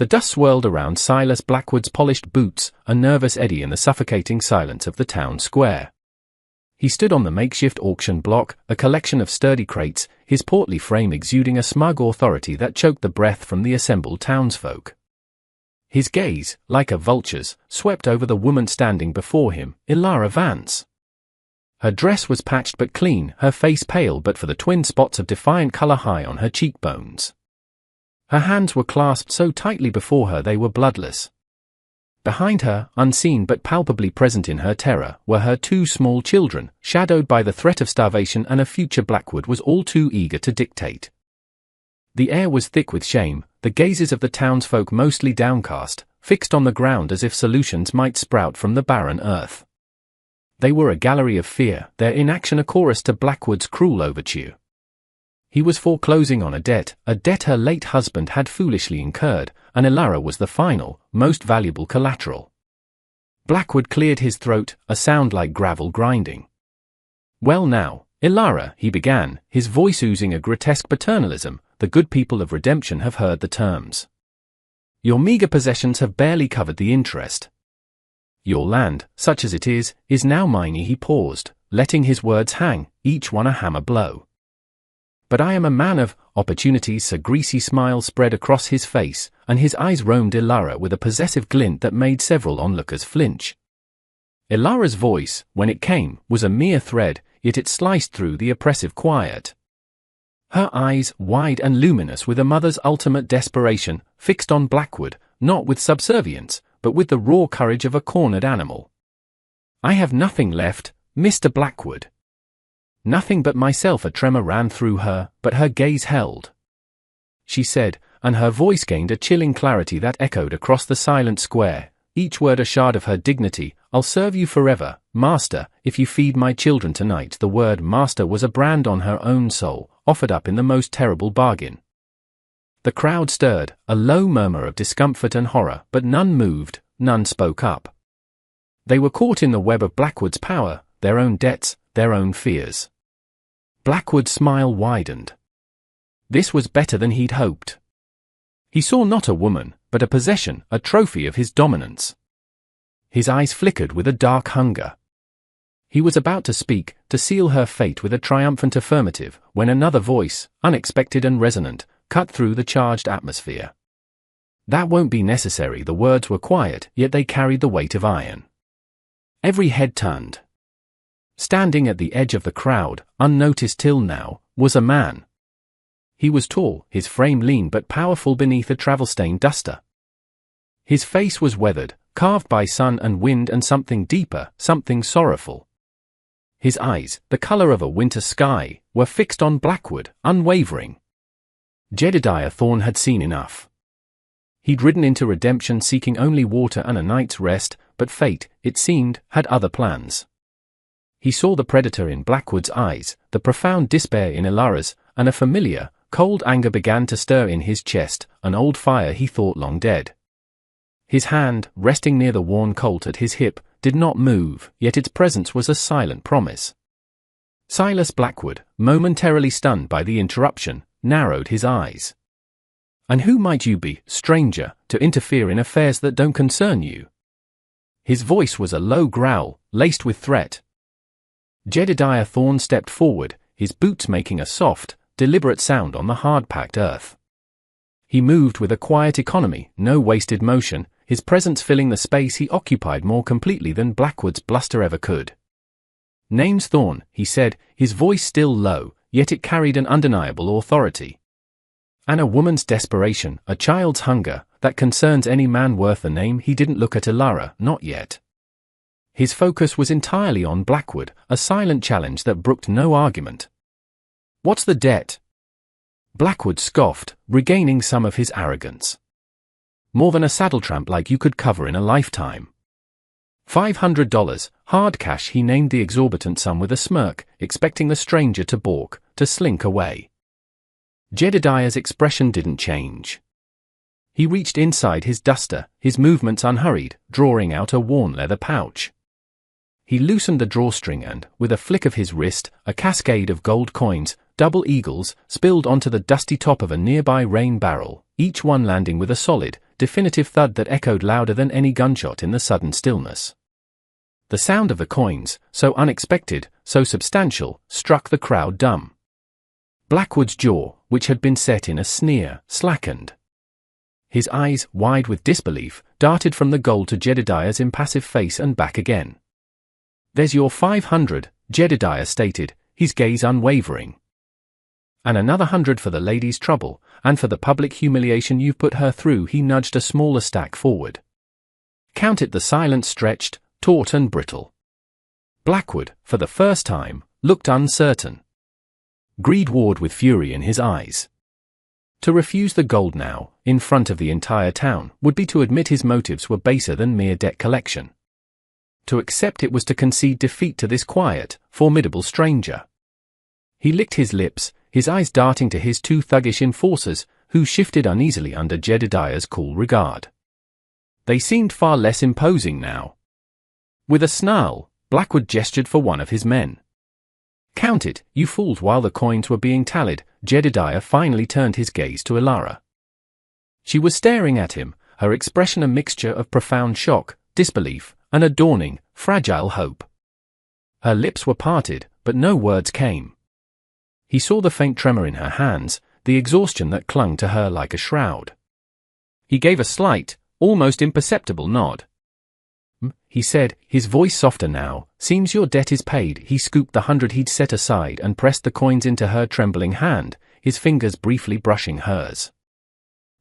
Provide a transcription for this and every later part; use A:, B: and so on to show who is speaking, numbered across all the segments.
A: The dust swirled around Silas Blackwood's polished boots, a nervous eddy in the suffocating silence of the town square. He stood on the makeshift auction block, a collection of sturdy crates, his portly frame exuding a smug authority that choked the breath from the assembled townsfolk. His gaze, like a vulture's, swept over the woman standing before him, Ilara Vance. Her dress was patched but clean, her face pale but for the twin spots of defiant color high on her cheekbones. Her hands were clasped so tightly before her they were bloodless. Behind her, unseen but palpably present in her terror, were her two small children, shadowed by the threat of starvation and a future Blackwood was all too eager to dictate. The air was thick with shame, the gazes of the townsfolk mostly downcast, fixed on the ground as if solutions might sprout from the barren earth. They were a gallery of fear, their inaction a chorus to Blackwood's cruel overture. He was foreclosing on a debt her late husband had foolishly incurred, and Ilara was the final, most valuable collateral. Blackwood cleared his throat, a sound like gravel grinding. "Well now, Ilara," he began, his voice oozing a grotesque paternalism, "the good people of Redemption have heard the terms. Your meager possessions have barely covered the interest. Your land, such as it is now mine." He paused, letting his words hang, each one a hammer blow. "But I am a man of opportunities." A greasy smile spread across his face, and his eyes roamed Ilara with a possessive glint that made several onlookers flinch. Ilara's voice, when it came, was a mere thread, yet it sliced through the oppressive quiet. Her eyes, wide and luminous with a mother's ultimate desperation, fixed on Blackwood, not with subservience, but with the raw courage of a cornered animal. "I have nothing left, Mr. Blackwood." "Nothing but myself." A tremor ran through her, but her gaze held. She said, and her voice gained a chilling clarity that echoed across the silent square, each word a shard of her dignity, "I'll serve you forever, master, if you feed my children tonight." The word master was a brand on her own soul, offered up in the most terrible bargain. The crowd stirred, a low murmur of discomfort and horror, but none moved, none spoke up. They were caught in the web of Blackwood's power, their own debts, their own fears. Blackwood's smile widened. This was better than he'd hoped. He saw not a woman, but a possession, a trophy of his dominance. His eyes flickered with a dark hunger. He was about to speak, to seal her fate with a triumphant affirmative, when another voice, unexpected and resonant, cut through the charged atmosphere. "That won't be necessary." The words were quiet, yet they carried the weight of iron. Every head turned. Standing at the edge of the crowd, unnoticed till now, was a man. He was tall, his frame lean but powerful beneath a travel-stained duster. His face was weathered, carved by sun and wind and something deeper, something sorrowful. His eyes, the color of a winter sky, were fixed on Blackwood, unwavering. Jedediah Thorne had seen enough. He'd ridden into Redemption seeking only water and a night's rest, but fate, it seemed, had other plans. He saw the predator in Blackwood's eyes, the profound despair in Ilara's, and a familiar, cold anger began to stir in his chest, an old fire he thought long dead. His hand, resting near the worn Colt at his hip, did not move, yet its presence was a silent promise. Silas Blackwood, momentarily stunned by the interruption, narrowed his eyes. "And who might you be, stranger, to interfere in affairs that don't concern you?" His voice was a low growl, laced with threat. Jedediah Thorne stepped forward, his boots making a soft, deliberate sound on the hard-packed earth. He moved with a quiet economy, no wasted motion, his presence filling the space he occupied more completely than Blackwood's bluster ever could. "Name's Thorne," he said, his voice still low, yet it carried an undeniable authority. "And a woman's desperation, a child's hunger, that concerns any man worth the name." He didn't look at Ilara, not yet. His focus was entirely on Blackwood, a silent challenge that brooked no argument. "What's the debt?" Blackwood scoffed, regaining some of his arrogance. "More than a saddle tramp like you could cover in a lifetime." $500, hard cash. He named the exorbitant sum with a smirk, expecting the stranger to balk, to slink away. Jedediah's expression didn't change. He reached inside his duster, his movements unhurried, drawing out a worn leather pouch. He loosened the drawstring and, with a flick of his wrist, a cascade of gold coins, double eagles, spilled onto the dusty top of a nearby rain barrel, each one landing with a solid, definitive thud that echoed louder than any gunshot in the sudden stillness. The sound of the coins, so unexpected, so substantial, struck the crowd dumb. Blackwood's jaw, which had been set in a sneer, slackened. His eyes, wide with disbelief, darted from the gold to Jedediah's impassive face and back again. "There's your 500, Jedediah stated, his gaze unwavering. "And another 100 for the lady's trouble, and for the public humiliation you've put her through." He nudged a smaller stack forward. "Count it." The silence stretched, taut and brittle. Blackwood, for the first time, looked uncertain. Greed warred with fury in his eyes. To refuse the gold now, in front of the entire town, would be to admit his motives were baser than mere debt collection. To accept it was to concede defeat to this quiet, formidable stranger. He licked his lips, his eyes darting to his two thuggish enforcers, who shifted uneasily under Jedediah's cool regard. They seemed far less imposing now. With a snarl, Blackwood gestured for one of his men. "Count it, you fools." While the coins were being tallied, Jedediah finally turned his gaze to Elara. She was staring at him, her expression a mixture of profound shock, disbelief, and a dawning, fragile hope. Her lips were parted, but no words came. He saw the faint tremor in her hands, the exhaustion that clung to her like a shroud. He gave a slight, almost imperceptible nod. He said, his voice softer now, "Seems your debt is paid." He scooped the 100 he'd set aside and pressed the coins into her trembling hand, his fingers briefly brushing hers.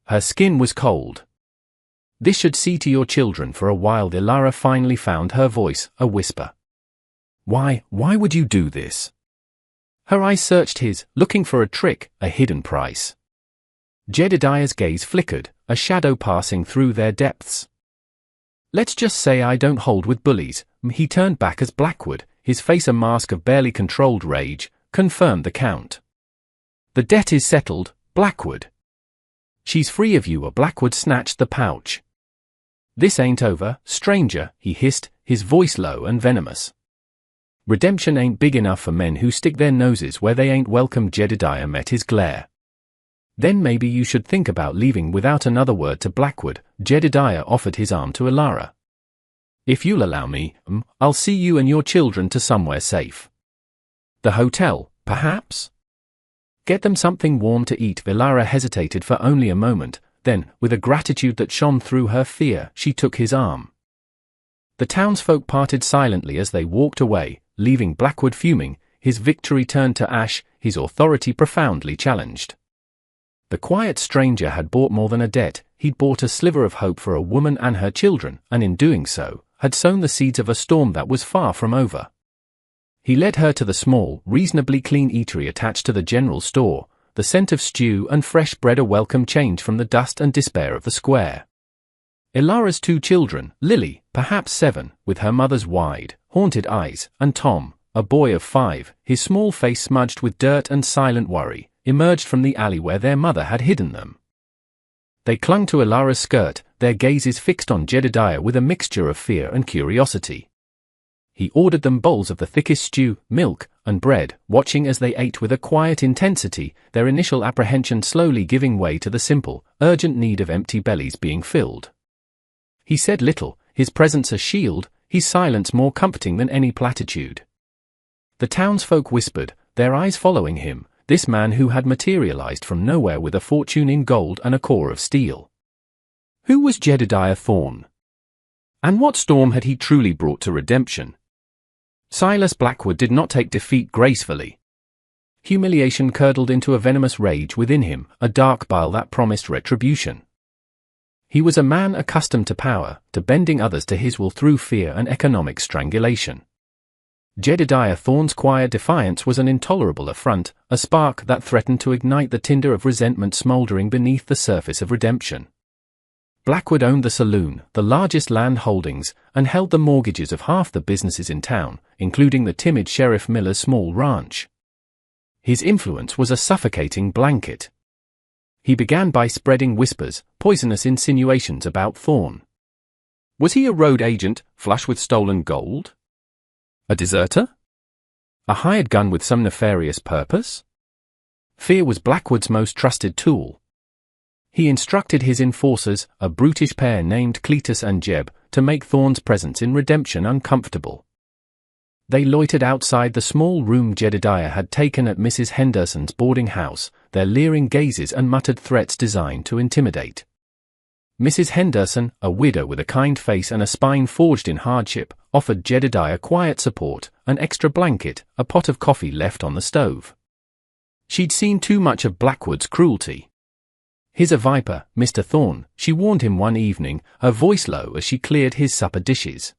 A: Her skin was cold. "This should see to your children." For a while Elara finally found her voice, a whisper. Why would you do this?" Her eyes searched his, looking for a trick, a hidden price. Jedediah's gaze flickered, a shadow passing through their depths. "Let's just say I don't hold with bullies." He turned back as Blackwood, his face a mask of barely controlled rage, confirmed the count. "The debt is settled, Blackwood. She's free of you." Blackwood snatched the pouch. "This ain't over, stranger," he hissed, his voice low and venomous. "Redemption ain't big enough for men who stick their noses where they ain't welcome." Jedediah met his glare. "Then maybe you should think about leaving." Without another word to Blackwood, Jedediah offered his arm to Elara. "If you'll allow me, I'll see you and your children to somewhere safe. The hotel, perhaps? Get them something warm to eat." Elara hesitated for only a moment, then, with a gratitude that shone through her fear, she took his arm. The townsfolk parted silently as they walked away, leaving Blackwood fuming, his victory turned to ash, his authority profoundly challenged. The quiet stranger had bought more than a debt. He'd bought a sliver of hope for a woman and her children, and in doing so, had sown the seeds of a storm that was far from over. He led her to the small, reasonably clean eatery attached to the general store, the scent of stew and fresh bread a welcome change from the dust and despair of the square. Elara's two children, Lily, perhaps 7, with her mother's wide, haunted eyes, and Tom, a boy of 5, his small face smudged with dirt and silent worry, emerged from the alley where their mother had hidden them. They clung to Elara's skirt, their gazes fixed on Jedediah with a mixture of fear and curiosity. He ordered them bowls of the thickest stew, milk, and bread, watching as they ate with a quiet intensity, their initial apprehension slowly giving way to the simple, urgent need of empty bellies being filled. He said little, his presence a shield, his silence more comforting than any platitude. The townsfolk whispered, their eyes following him, this man who had materialized from nowhere with a fortune in gold and a core of steel. Who was Jedediah Thorne? And what storm had he truly brought to redemption? Silas Blackwood did not take defeat gracefully. Humiliation curdled into a venomous rage within him, a dark bile that promised retribution. He was a man accustomed to power, to bending others to his will through fear and economic strangulation. Jedediah Thorne's quiet defiance was an intolerable affront, a spark that threatened to ignite the tinder of resentment smoldering beneath the surface of redemption. Blackwood owned the saloon, the largest land holdings, and held the mortgages of half the businesses in town, including the timid Sheriff Miller's small ranch. His influence was a suffocating blanket. He began by spreading whispers, poisonous insinuations about Thorne. Was he a road agent, flush with stolen gold? A deserter? A hired gun with some nefarious purpose? Fear was Blackwood's most trusted tool. He instructed his enforcers, a brutish pair named Cletus and Jeb, to make Thorn's presence in Redemption uncomfortable. They loitered outside the small room Jedediah had taken at Mrs. Henderson's boarding house, their leering gazes and muttered threats designed to intimidate. Mrs. Henderson, a widow with a kind face and a spine forged in hardship, offered Jedediah quiet support, an extra blanket, a pot of coffee left on the stove. She'd seen too much of Blackwood's cruelty. "He's a viper, Mr. Thorn," she warned him one evening, her voice low as she cleared his supper dishes.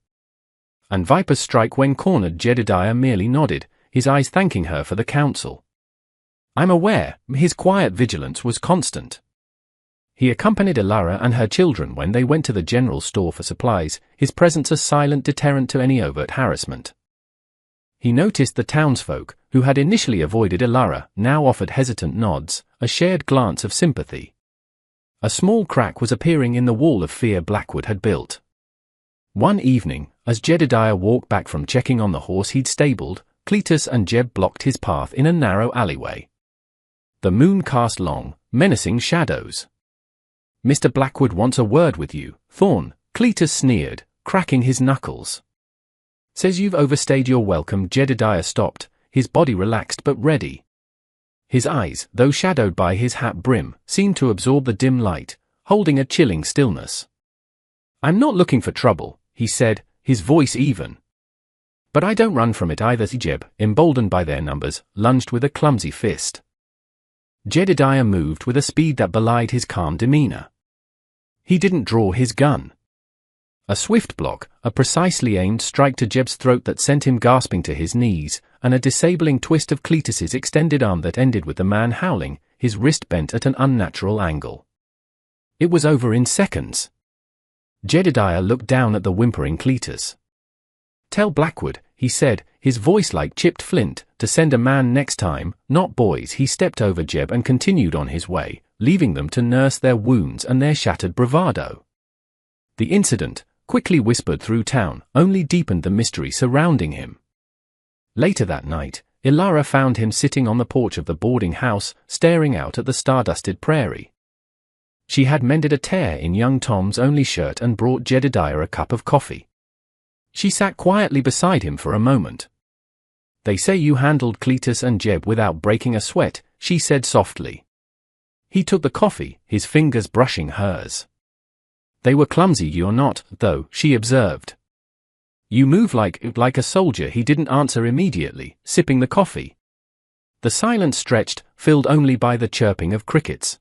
A: "And vipers strike when cornered." Jedediah merely nodded, his eyes thanking her for the counsel. "I'm aware." His quiet vigilance was constant. He accompanied Elara and her children when they went to the general store for supplies, his presence a silent deterrent to any overt harassment. He noticed the townsfolk, who had initially avoided Elara, now offered hesitant nods, a shared glance of sympathy. A small crack was appearing in the wall of fear Blackwood had built. One evening, as Jedediah walked back from checking on the horse he'd stabled, Cletus and Jeb blocked his path in a narrow alleyway. The moon cast long, menacing shadows. "Mr. Blackwood wants a word with you, Thorn," Cletus sneered, cracking his knuckles. "Says you've overstayed your welcome." Jedediah stopped, his body relaxed but ready. His eyes, though shadowed by his hat brim, seemed to absorb the dim light, holding a chilling stillness. "I'm not looking for trouble," he said, his voice even. "But I don't run from it either." Jeb, emboldened by their numbers, lunged with a clumsy fist. Jedediah moved with a speed that belied his calm demeanor. He didn't draw his gun. A swift block, a precisely aimed strike to Jeb's throat that sent him gasping to his knees, and a disabling twist of Cletus's extended arm that ended with the man howling, his wrist bent at an unnatural angle. It was over in seconds. Jedediah looked down at the whimpering Cletus. "Tell Blackwood," he said, his voice like chipped flint, "to send a man next time, not boys." He stepped over Jeb and continued on his way, leaving them to nurse their wounds and their shattered bravado. The incident, quickly whispered through town, only deepened the mystery surrounding him. Later that night, Elara found him sitting on the porch of the boarding house, staring out at the stardusted prairie. She had mended a tear in young Tom's only shirt and brought Jedediah a cup of coffee. She sat quietly beside him for a moment. "They say you handled Cletus and Jeb without breaking a sweat," she said softly. He took the coffee, his fingers brushing hers. "They were clumsy. You're not, though," she observed. "You move like a soldier." He didn't answer immediately, sipping the coffee. The silence stretched, filled only by the chirping of crickets.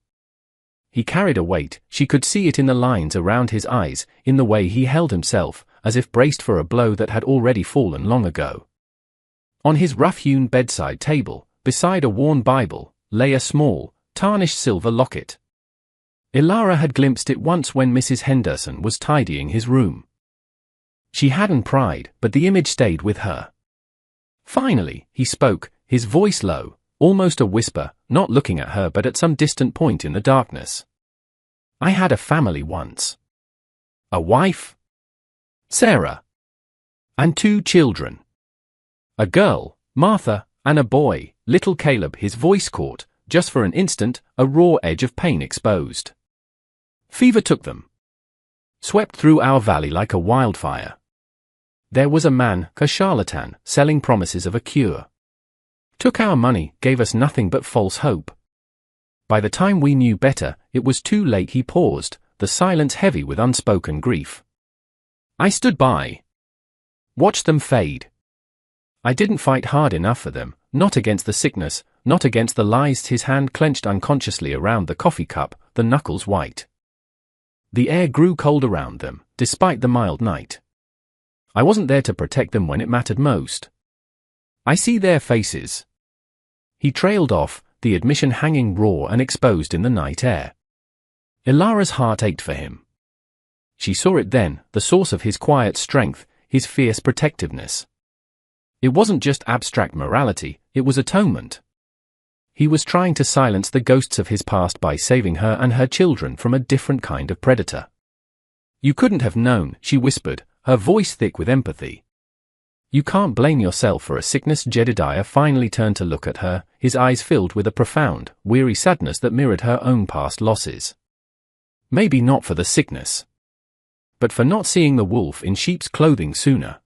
A: He carried a weight, she could see it in the lines around his eyes, in the way he held himself, as if braced for a blow that had already fallen long ago. On his rough-hewn bedside table, beside a worn Bible, lay a small, tarnished silver locket. Elara had glimpsed it once when Mrs. Henderson was tidying his room. She hadn't pried, but the image stayed with her. Finally, he spoke, his voice low, almost a whisper, not looking at her but at some distant point in the darkness. "I had a family once. A wife, Sarah, and 2 children. A girl, Martha, and a boy, little Caleb." His voice caught, just for an instant, a raw edge of pain exposed. "Fever took them. Swept through our valley like a wildfire. There was a man, a charlatan, selling promises of a cure. Took our money, gave us nothing but false hope. By the time we knew better, it was too late." He paused, the silence heavy with unspoken grief. "I stood by. Watched them fade. I didn't fight hard enough for them, not against the sickness, not against the lies." His hand clenched unconsciously around the coffee cup, the knuckles white. The air grew cold around them, despite the mild night. "I wasn't there to protect them when it mattered most. I see their faces." He trailed off, the admission hanging raw and exposed in the night air. Elara's heart ached for him. She saw it then, the source of his quiet strength, his fierce protectiveness. It wasn't just abstract morality, it was atonement. He was trying to silence the ghosts of his past by saving her and her children from a different kind of predator. "You couldn't have known," she whispered, her voice thick with empathy. "You can't blame yourself for a sickness." Jedediah finally turned to look at her, his eyes filled with a profound, weary sadness that mirrored her own past losses. Maybe not for the sickness, but for not seeing the wolf in sheep's clothing sooner.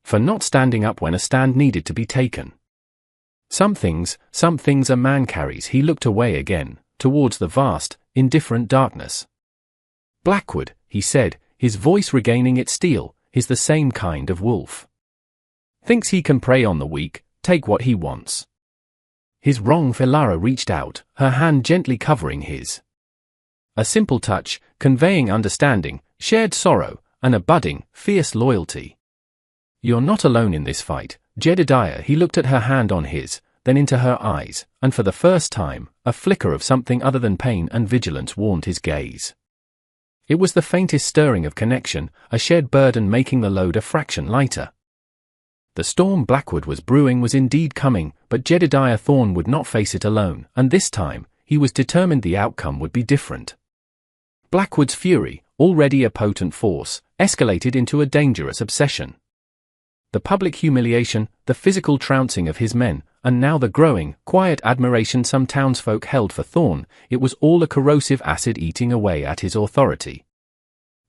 A: For not standing up when a stand needed to be taken. Some things a man carries. He looked away again, towards the vast, indifferent darkness. Blackwood, he said, his voice regaining its steel, is the same kind of wolf. Thinks he can prey on the weak, take what he wants. His wrong. Ilara reached out, her hand gently covering his. A simple touch, conveying understanding, shared sorrow, and a budding, fierce loyalty. You're not alone in this fight, Jedediah. He looked at her hand on his, then into her eyes, and for the first time, a flicker of something other than pain and vigilance warmed his gaze. It was the faintest stirring of connection, a shared burden making the load a fraction lighter. The storm Blackwood was brewing was indeed coming, but Jedediah Thorne would not face it alone, and this time, he was determined the outcome would be different. Blackwood's fury, already a potent force, escalated into a dangerous obsession. The public humiliation, the physical trouncing of his men, and now the growing, quiet admiration some townsfolk held for Thorne, it was all a corrosive acid eating away at his authority.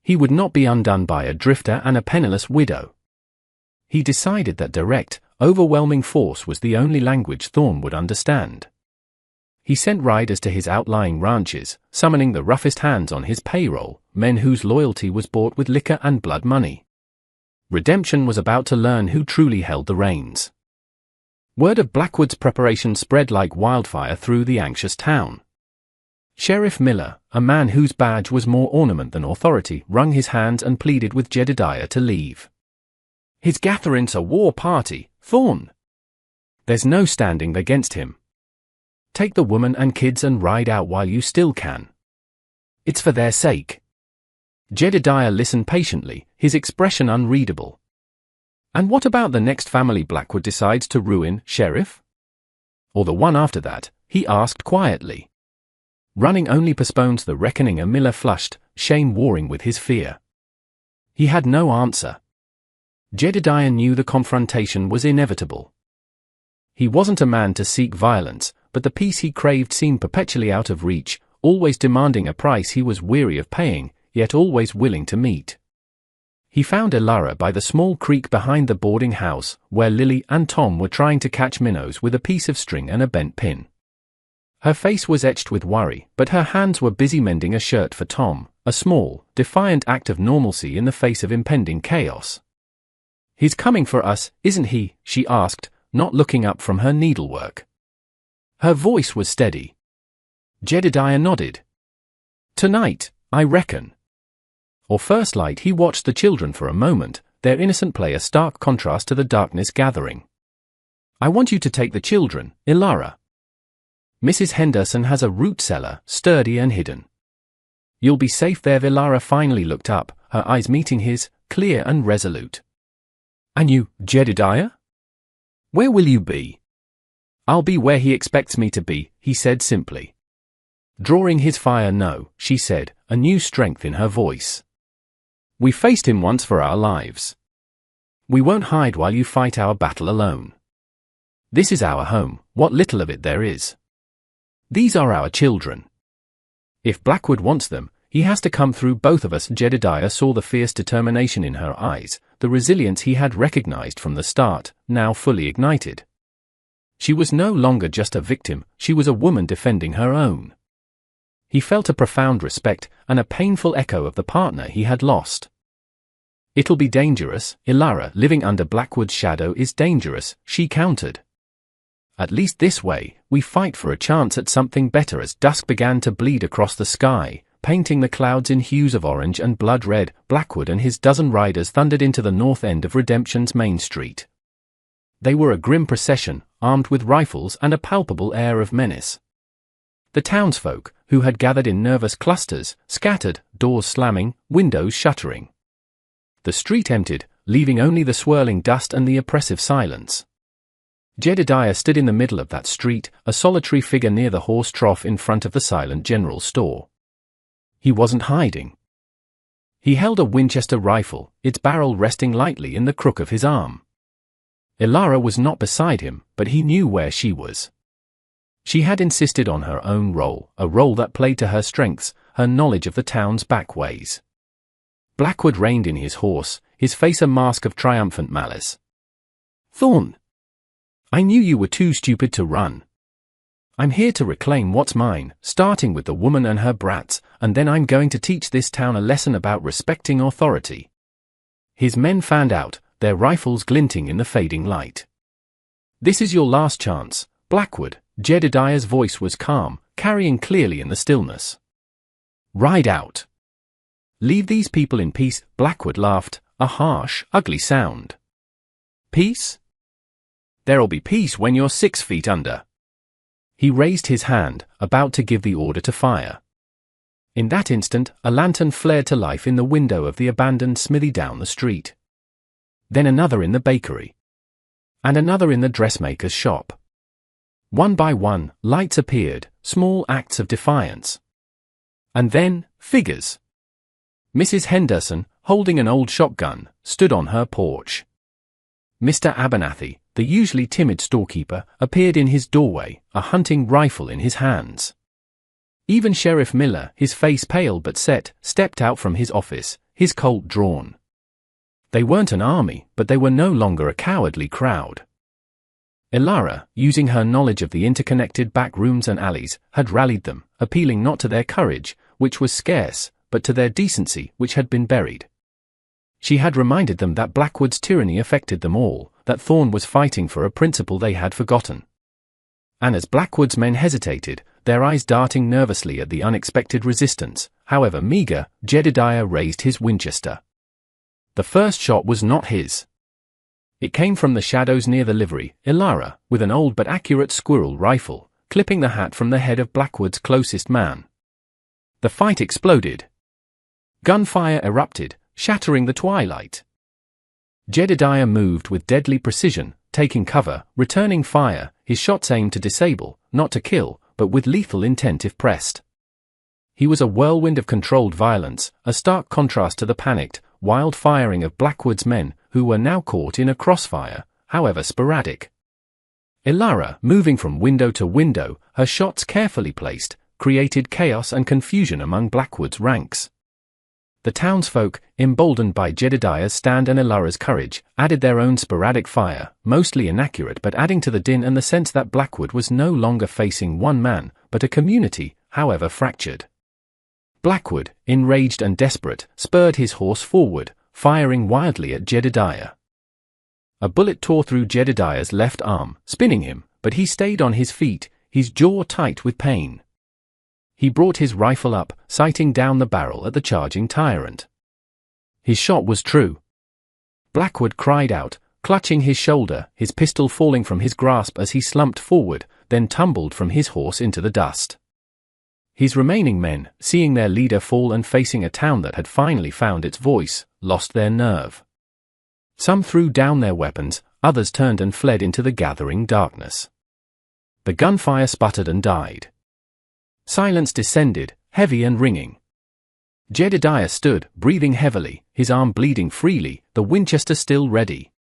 A: He would not be undone by a drifter and a penniless widow. He decided that direct, overwhelming force was the only language Thorne would understand. He sent riders to his outlying ranches, summoning the roughest hands on his payroll, men whose loyalty was bought with liquor and blood money. Redemption was about to learn who truly held the reins. Word of Blackwood's preparation spread like wildfire through the anxious town. Sheriff Miller, a man whose badge was more ornament than authority, wrung his hands and pleaded with Jedediah to leave. His gatherin's a war party, Thorne. There's no standing against him. Take the woman and kids and ride out while you still can. It's for their sake. Jedediah listened patiently, his expression unreadable. And what about the next family Blackwood decides to ruin, Sheriff? Or the one after that, he asked quietly. Running only postpones the reckoning. A Miller flushed, shame warring with his fear. He had no answer. Jedediah knew the confrontation was inevitable. He wasn't a man to seek violence, but the peace he craved seemed perpetually out of reach, always demanding a price he was weary of paying, yet always willing to meet. He found Ilara by the small creek behind the boarding house, where Lily and Tom were trying to catch minnows with a piece of string and a bent pin. Her face was etched with worry, but her hands were busy mending a shirt for Tom, a small, defiant act of normalcy in the face of impending chaos. "He's coming for us, isn't he?" she asked, not looking up from her needlework. Her voice was steady. Jedediah nodded. "Tonight, I reckon." Or first light. He watched the children for a moment, their innocent play a stark contrast to the darkness gathering. "I want you to take the children, Ilara. Mrs. Henderson has a root cellar, sturdy and hidden. You'll be safe there." Ilara finally looked up, her eyes meeting his, clear and resolute. "And you, Jedediah? Where will you be?" "I'll be where he expects me to be," he said simply. Drawing his fire. "No," she said, a new strength in her voice. "We faced him once for our lives. We won't hide while you fight our battle alone. This is our home, what little of it there is. These are our children. If Blackwood wants them, he has to come through both of us." Jedediah saw the fierce determination in her eyes, the resilience he had recognized from the start, now fully ignited. She was no longer just a victim, she was a woman defending her own. He felt a profound respect, and a painful echo of the partner he had lost. "It'll be dangerous, Ilara. Living under Blackwood's shadow is dangerous," she countered. "At least this way, we fight for a chance at something better." As dusk began to bleed across the sky, painting the clouds in hues of orange and blood red, Blackwood and his dozen riders thundered into the north end of Redemption's main street. They were a grim procession, armed with rifles and a palpable air of menace. The townsfolk, who had gathered in nervous clusters, scattered, doors slamming, windows shuttering. The street emptied, leaving only the swirling dust and the oppressive silence. Jedediah stood in the middle of that street, a solitary figure near the horse trough in front of the silent general store. He wasn't hiding. He held a Winchester rifle, its barrel resting lightly in the crook of his arm. Ilara was not beside him, but he knew where she was. She had insisted on her own role, a role that played to her strengths, her knowledge of the town's back ways. Blackwood reined in his horse, his face a mask of triumphant malice. "Thorn! I knew you were too stupid to run. I'm here to reclaim what's mine, starting with the woman and her brats, and then I'm going to teach this town a lesson about respecting authority." His men fanned out, their rifles glinting in the fading light. "This is your last chance, Blackwood." Jedediah's voice was calm, carrying clearly in the stillness. "Ride out. Leave these people in peace." Blackwood laughed, a harsh, ugly sound. "Peace? There'll be peace when you're 6 feet under." He raised his hand, about to give the order to fire. In that instant, a lantern flared to life in the window of the abandoned smithy down the street. Then another in the bakery. And another in the dressmaker's shop. One by one, lights appeared, small acts of defiance. And then, figures. Mrs. Henderson, holding an old shotgun, stood on her porch. Mr. Abernathy, the usually timid storekeeper, appeared in his doorway, a hunting rifle in his hands. Even Sheriff Miller, his face pale but set, stepped out from his office, his Colt drawn. They weren't an army, but they were no longer a cowardly crowd. Elara, using her knowledge of the interconnected back rooms and alleys, had rallied them, appealing not to their courage, which was scarce, but to their decency, which had been buried. She had reminded them that Blackwood's tyranny affected them all, that Thorn was fighting for a principle they had forgotten. And as Blackwood's men hesitated, their eyes darting nervously at the unexpected resistance, however meager, Jedediah raised his Winchester. The first shot was not his. It came from the shadows near the livery, Elara, with an old but accurate squirrel rifle, clipping the hat from the head of Blackwood's closest man. The fight exploded. Gunfire erupted, shattering the twilight. Jedediah moved with deadly precision, taking cover, returning fire, his shots aimed to disable, not to kill, but with lethal intent if pressed. He was a whirlwind of controlled violence, a stark contrast to the panicked, wild firing of Blackwood's men, who were now caught in a crossfire, however sporadic. Elara, moving from window to window, her shots carefully placed, created chaos and confusion among Blackwood's ranks. The townsfolk, emboldened by Jedediah's stand and Elara's courage, added their own sporadic fire, mostly inaccurate but adding to the din and the sense that Blackwood was no longer facing one man, but a community, however fractured. Blackwood, enraged and desperate, spurred his horse forward, firing wildly at Jedediah. A bullet tore through Jedediah's left arm, spinning him, but he stayed on his feet, his jaw tight with pain. He brought his rifle up, sighting down the barrel at the charging tyrant. His shot was true. Blackwood cried out, clutching his shoulder, his pistol falling from his grasp as he slumped forward, then tumbled from his horse into the dust. His remaining men, seeing their leader fall and facing a town that had finally found its voice, lost their nerve. Some threw down their weapons, others turned and fled into the gathering darkness. The gunfire sputtered and died. Silence descended, heavy and ringing. Jedediah stood, breathing heavily, his arm bleeding freely, the Winchester still ready.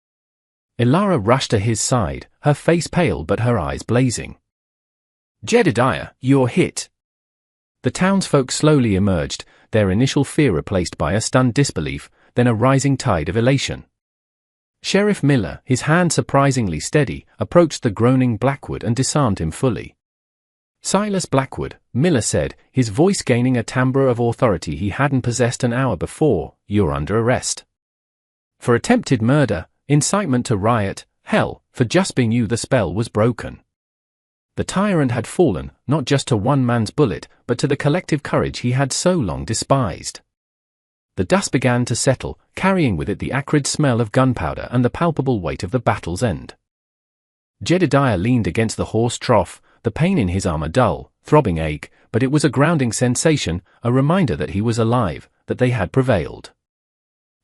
A: Elara rushed to his side, her face pale but her eyes blazing. "Jedediah, you're hit." The townsfolk slowly emerged, their initial fear replaced by a stunned disbelief, then a rising tide of elation. Sheriff Miller, his hand surprisingly steady, approached the groaning Blackwood and disarmed him fully. "Silas Blackwood," Miller said, his voice gaining a timbre of authority he hadn't possessed an hour before, "you're under arrest. For attempted murder, incitement to riot, hell, for just being you the spell was broken." The tyrant had fallen, not just to one man's bullet, but to the collective courage he had so long despised. The dust began to settle, carrying with it the acrid smell of gunpowder and the palpable weight of the battle's end. Jedediah leaned against the horse trough, the pain in his arm a dull, throbbing ache, but it was a grounding sensation, a reminder that he was alive, that they had prevailed.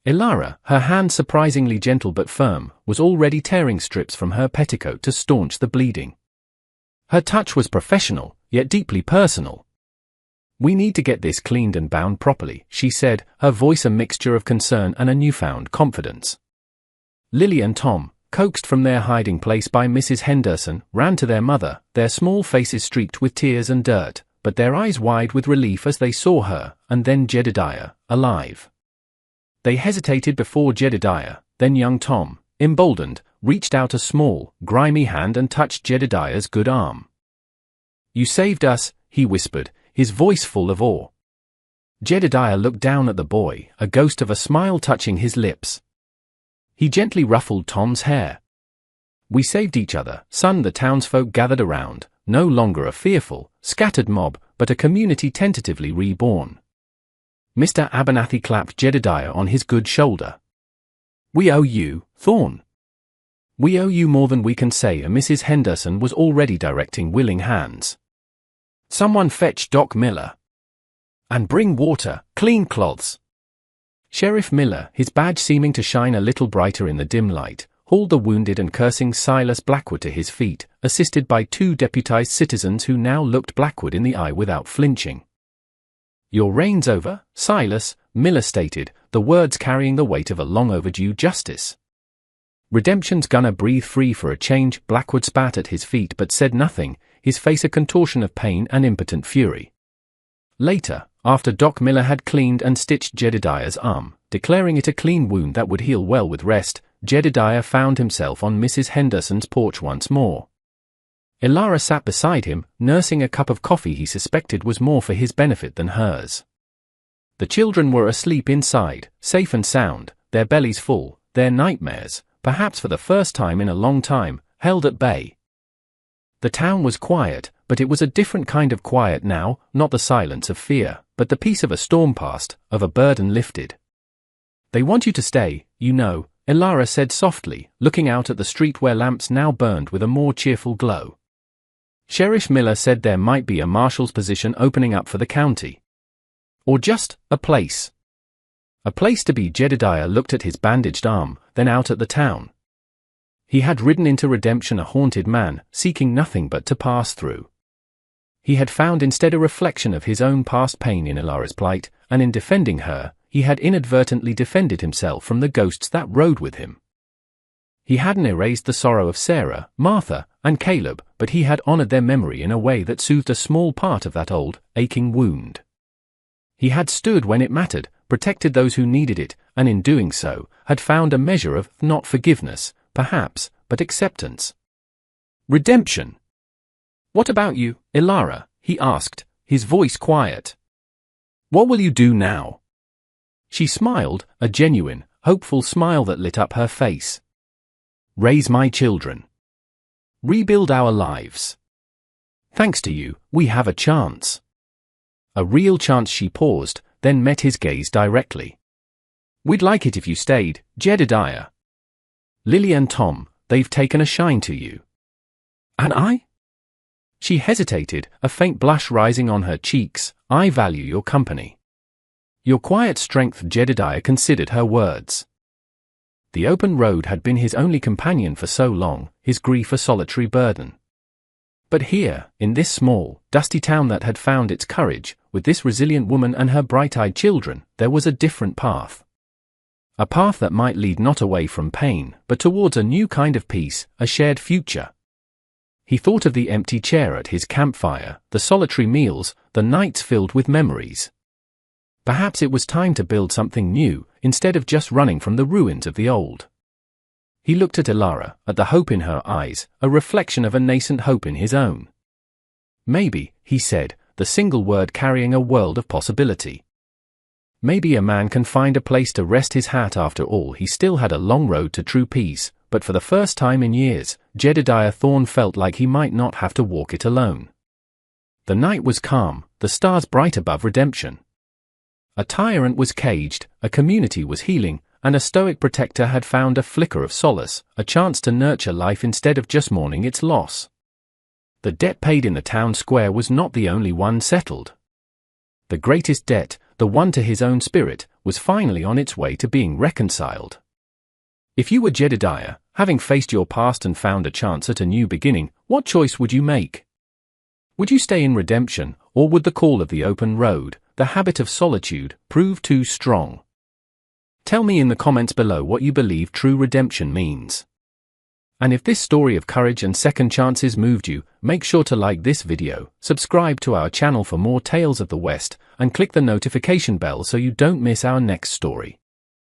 A: Elara, her hand surprisingly gentle but firm, was already tearing strips from her petticoat to staunch the bleeding. Her touch was professional, yet deeply personal. "We need to get this cleaned and bound properly," she said, her voice a mixture of concern and a newfound confidence. Lily and Tom, coaxed from their hiding place by Mrs. Henderson, ran to their mother, their small faces streaked with tears and dirt, but their eyes wide with relief as they saw her, and then Jedediah, alive. They hesitated before Jedediah, then young Tom, emboldened, reached out a small, grimy hand and touched Jedediah's good arm. "You saved us," he whispered, his voice full of awe. Jedediah looked down at the boy, a ghost of a smile touching his lips. He gently ruffled Tom's hair. "We saved each other, son." The townsfolk gathered around, no longer a fearful, scattered mob, but a community tentatively reborn. Mr. Abernathy clapped Jedediah on his good shoulder. "We owe you, Thorn. We owe you more than we can say." Mrs. Henderson was already directing willing hands. "Someone fetch Doc Miller. And bring water, clean cloths." Sheriff Miller, his badge seeming to shine a little brighter in the dim light, hauled the wounded and cursing Silas Blackwood to his feet, assisted by 2 deputized citizens who now looked Blackwood in the eye without flinching. "Your reign's over, Silas," Miller stated, the words carrying the weight of a long-overdue justice. "Redemption's gonna breathe free for a change." Blackwood spat at his feet but said nothing, his face a contortion of pain and impotent fury. Later, after Doc Miller had cleaned and stitched Jedediah's arm, declaring it a clean wound that would heal well with rest, Jedediah found himself on Mrs. Henderson's porch once more. Elara sat beside him, nursing a cup of coffee he suspected was more for his benefit than hers. The children were asleep inside, safe and sound, their bellies full, their nightmares, perhaps for the first time in a long time, held at bay. The town was quiet, but it was a different kind of quiet now, not the silence of fear, but the peace of a storm past, of a burden lifted. "They want you to stay, you know," Elara said softly, looking out at the street where lamps now burned with a more cheerful glow. Sheriff Miller said there might be a marshal's position opening up for the county. Or just a place. A place to be. Jedediah looked at his bandaged arm, then out at the town. He had ridden into Redemption a haunted man, seeking nothing but to pass through. He had found instead a reflection of his own past pain in Elara's plight, and in defending her, he had inadvertently defended himself from the ghosts that rode with him. He hadn't erased the sorrow of Sarah, Martha, and Caleb, but he had honored their memory in a way that soothed a small part of that old, aching wound. He had stood when it mattered, protected those who needed it, and in doing so, had found a measure of, not forgiveness, perhaps, but acceptance. Redemption. "What about you, Elara?" he asked, his voice quiet. "What will you do now?" She smiled, a genuine, hopeful smile that lit up her face. "Raise my children. Rebuild our lives. Thanks to you, we have a chance." A real chance. She paused, then met his gaze directly. "We'd like it if you stayed, Jedediah. Lily and Tom, they've taken a shine to you." "And I?" She hesitated, a faint blush rising on her cheeks. "I value your company. Your quiet strength." Jedediah considered her words. The open road had been his only companion for so long, his grief a solitary burden. But here, in this small, dusty town that had found its courage, with this resilient woman and her bright-eyed children, there was a different path. A path that might lead not away from pain, but towards a new kind of peace, a shared future. He thought of the empty chair at his campfire, the solitary meals, the nights filled with memories. Perhaps it was time to build something new, instead of just running from the ruins of the old. He looked at Elara, at the hope in her eyes, a reflection of a nascent hope in his own. "Maybe," he said, the single word carrying a world of possibility. "Maybe a man can find a place to rest his hat after all." He still had a long road to true peace, but for the first time in years, Jedediah Thorn felt like he might not have to walk it alone. The night was calm, the stars bright above Redemption. A tyrant was caged, a community was healing, and a stoic protector had found a flicker of solace, a chance to nurture life instead of just mourning its loss. The debt paid in the town square was not the only one settled. The greatest debt, the one to his own spirit, was finally on its way to being reconciled. If you were Jedediah, having faced your past and found a chance at a new beginning, what choice would you make? Would you stay in Redemption, or would the call of the open road, the habit of solitude, prove too strong? Tell me in the comments below what you believe true redemption means. And if this story of courage and second chances moved you, make sure to like this video, subscribe to our channel for more tales of the West, and click the notification bell so you don't miss our next story.